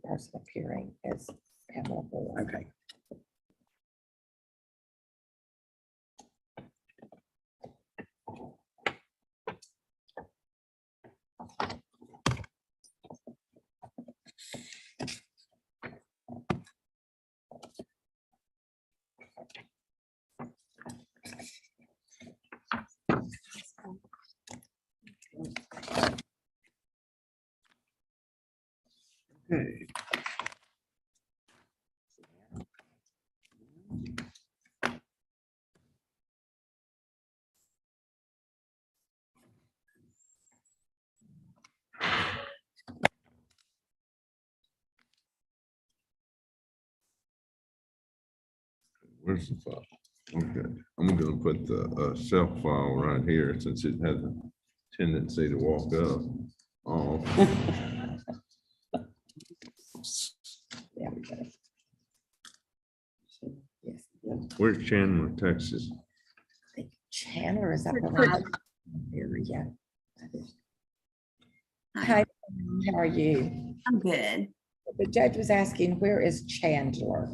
person appearing as Pamela Ford. Okay. Okay. Where's the file? Okay, I'm gonna put the self file right here since it has a tendency to walk up. Oh, There we go. Yes, where's Chandler, Texas? I think Chandler is up around the area. Hi, how are you? I'm good. The judge was asking, where is Chandler?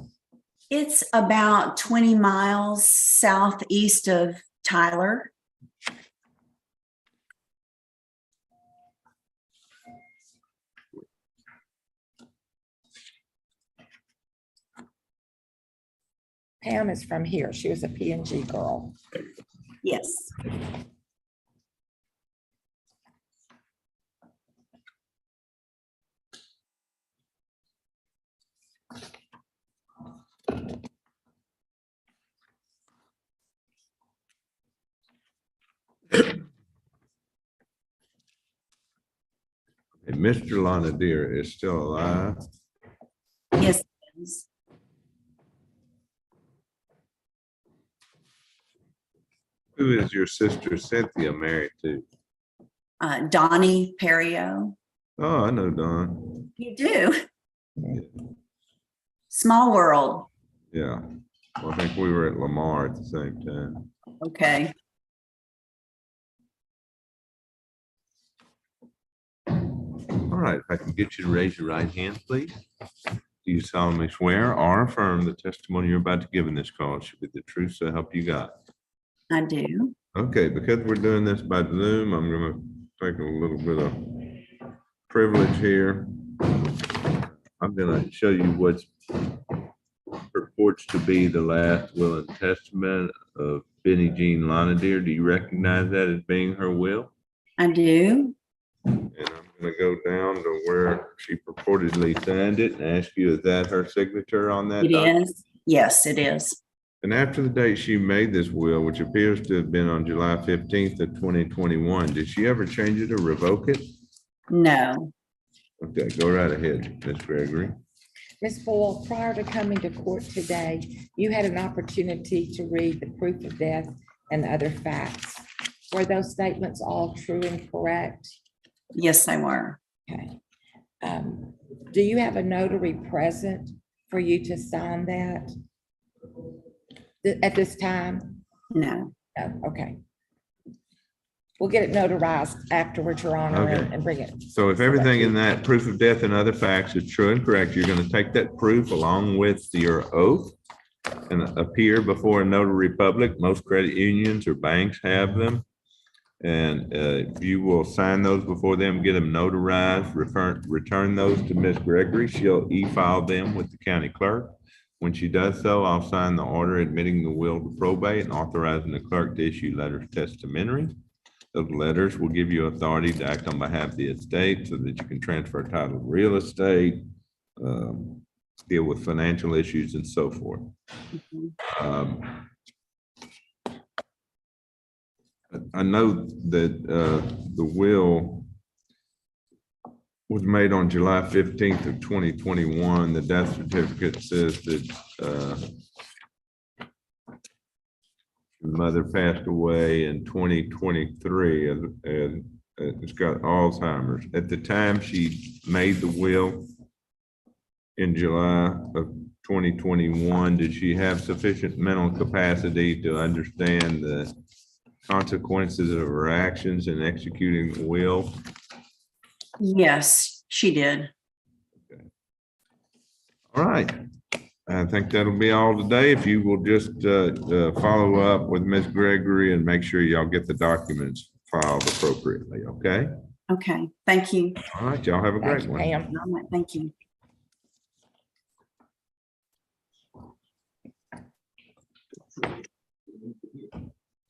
It's about 20 miles southeast of Tyler. Pam is from here. She was a P&G girl. Yes. And Mr. Lonadier is still alive. Yes. It is. Who is your sister Cynthia married to? Donnie Perio. Oh, I know Don. You do. Small world. Yeah, well, I think we were at Lamar at the same time. Okay. All right, if I can get you to raise your right hand, please. Do you solemnly swear or affirm the testimony you're about to give in this call should be the truth, so help you God? I do. Okay, because we're doing this by Zoom, I'm gonna take a little bit of privilege here. I'm gonna show you what's purports to be the last will and testament of Benny Jean Lonadier. Do you recognize that as being her will? I do. And I'm gonna go down to where she purportedly signed it and ask you, is that her signature on that It document? is. Yes, it is. And after the date she made this will, which appears to have been on July 15th of 2021, did she ever change it or revoke it? No. Okay, go right ahead, Ms. Gregory. Ms. Boyle, prior to coming to court today, you had an opportunity to read the proof of death and other facts. Were those statements all true and correct? Yes, they were. Okay. Do you have a notary present for you to sign that at this time? No. No, okay. We'll get it notarized afterwards, Your Honor, Okay. and bring it. So if everything in that proof of death and other facts is true and correct, you're going to take that proof along with your oath and appear before a notary public. Most credit unions or banks have them. And you will sign those before them, get them notarized, return those to Ms. Gregory. She'll e-file them with the county clerk. When she does so, I'll sign the order admitting the will to probate and authorizing the clerk to issue letters testamentary. Those letters will give you authority to act on behalf of the estate so that you can transfer title to real estate, deal with financial issues and so forth. I know that the will was made on July 15th of 2021. The death certificate says that mother passed away in 2023 and it's got Alzheimer's. At the time she made the will in July of 2021, did she have sufficient mental capacity to understand the consequences of her actions in executing the will? Yes, she did. All right. I think that'll be all today. If you will just follow up with Ms. Gregory and make sure y'all get the documents filed appropriately, okay? Okay, thank you. All right, y'all have a Thank great you, one. Pam. All right, thank you.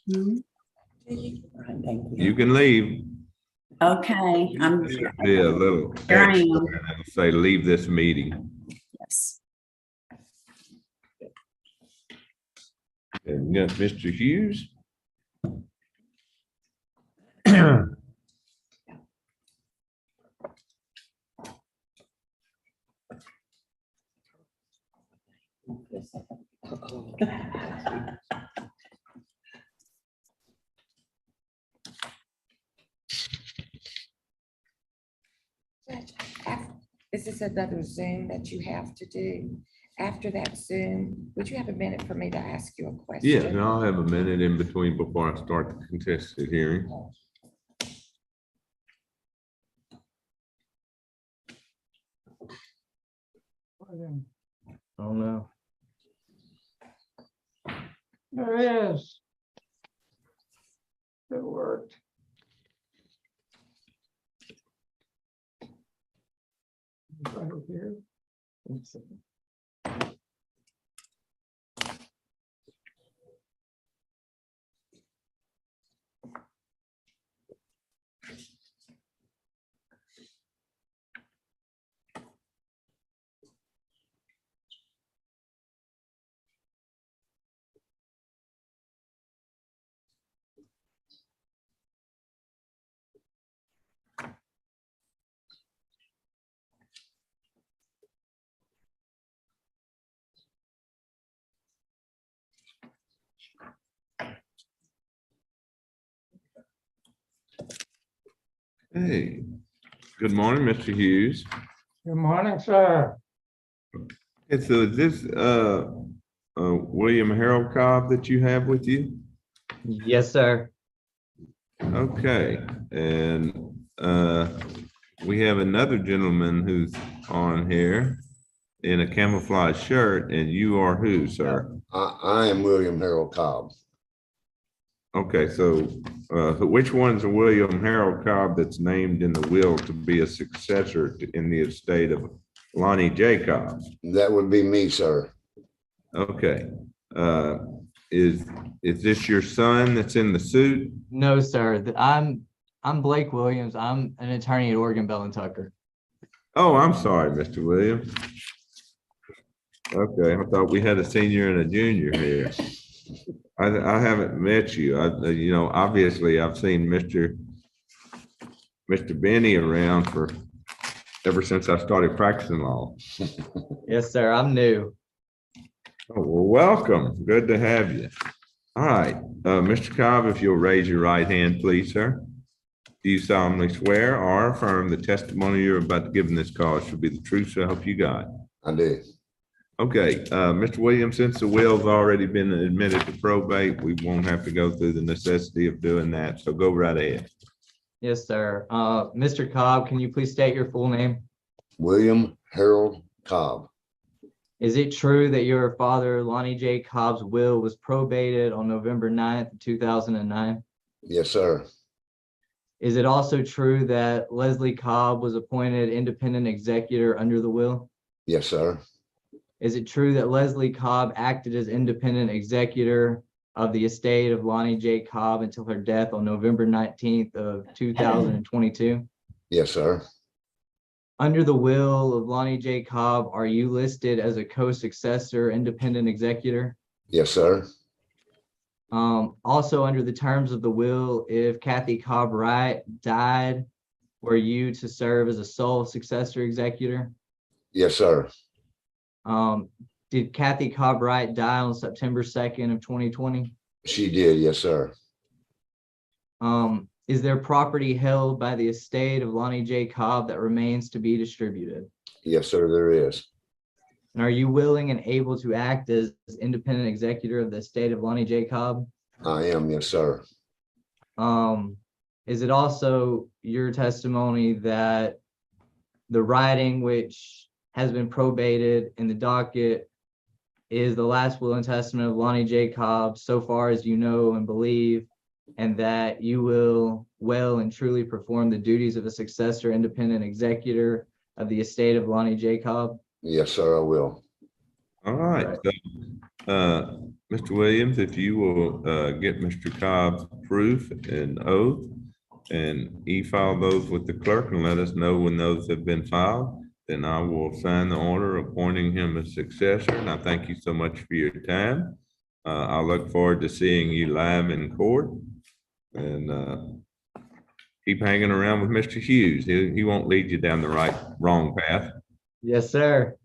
Mhm. You can leave. Okay, I'm, There should be a little Here I extra am. that'll say, leave this meeting. yes. And we got Mr. Hughes. Is this another Zoom that you have to do? After that Zoom, would you have a minute for me to ask you a question? Yeah, and I'll have a minute in between before I start the contested hearing. Oh no. There is. It worked. Right over here. Let's see. Hey, good morning, Mr. Hughes. Good morning, sir. Okay, so is this William Harold Cobb that you have with you? Yes, sir. Okay, and we have another gentleman who's on here in a camouflage shirt, and you are who, sir? I am William Harold Cobb. Okay, so which one's a William Harold Cobb that's named in the will to be a successor in the estate of Lonnie J. Cobb? That would be me, sir. Okay, is this your son that's in the suit? No, sir. I'm Blake Williams. I'm an attorney at Oregon Bell and Tucker. Oh, I'm sorry, Mr. Williams. Okay, I thought we had a senior and a junior here. I haven't met you. You know, obviously I've seen Mr. Benny around ever since I started practicing law. Yes, sir. I'm new. Oh, well, welcome. Good to have you. All right, Mr. Cobb, if you'll raise your right hand, please, sir. Do you solemnly swear or affirm the testimony you're about to give in this cause should be the truth, so help you God? I do. Okay, Mr. Williams, since the will's already been admitted to probate, we won't have to go through the necessity of doing that, so go right ahead. Yes, sir. Mr. Cobb, can you please state your full name? William Harold Cobb. Is it true that your father, Lonnie J. Cobb's will was probated on November 9th, 2009? Yes, sir. Is it also true that Leslie Cobb was appointed independent executor under the will? Yes, sir. Is it true that Leslie Cobb acted as independent executor of the estate of Lonnie J. Cobb until her death on November 19th of 2022? Yes, sir. Under the will of Lonnie J. Cobb, are you listed as a co-successor independent executor? Yes, sir. Also under the terms of the will, if Kathy Cobb Wright died, were you to serve as a sole successor executor? Yes, sir. Did Kathy Cobb Wright die on September 2nd of 2020? She did. Yes, sir. Is there property held by the estate of Lonnie J. Cobb that remains to be distributed? Yes, sir, there is. And are you willing and able to act as independent executor of the estate of Lonnie J. Cobb? I am. Yes, sir. Is it also your testimony that the writing which has been probated, and the docket is the last will and testament of Lonnie J. Cobb, so far as you know and believe, and that you will well and truly perform the duties of a successor independent executor of the estate of Lonnie J. Cobb? Yes, sir, I will. All right. Right. So, Mr. Williams, if you will get Mr. Cobb's proof and oath and e-file those with the clerk and let us know when those have been filed, then I will sign the order appointing him as successor. And I thank you so much for your time. I look forward to seeing you live in court, and keep hanging around with Mr. Hughes. He won't lead you down the wrong path. Yes, sir.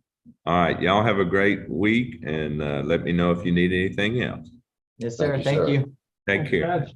All right, y'all have a great week, and let me know if you need anything else. Yes, Thank sir. you, Thank sir. you. Take care. Judge.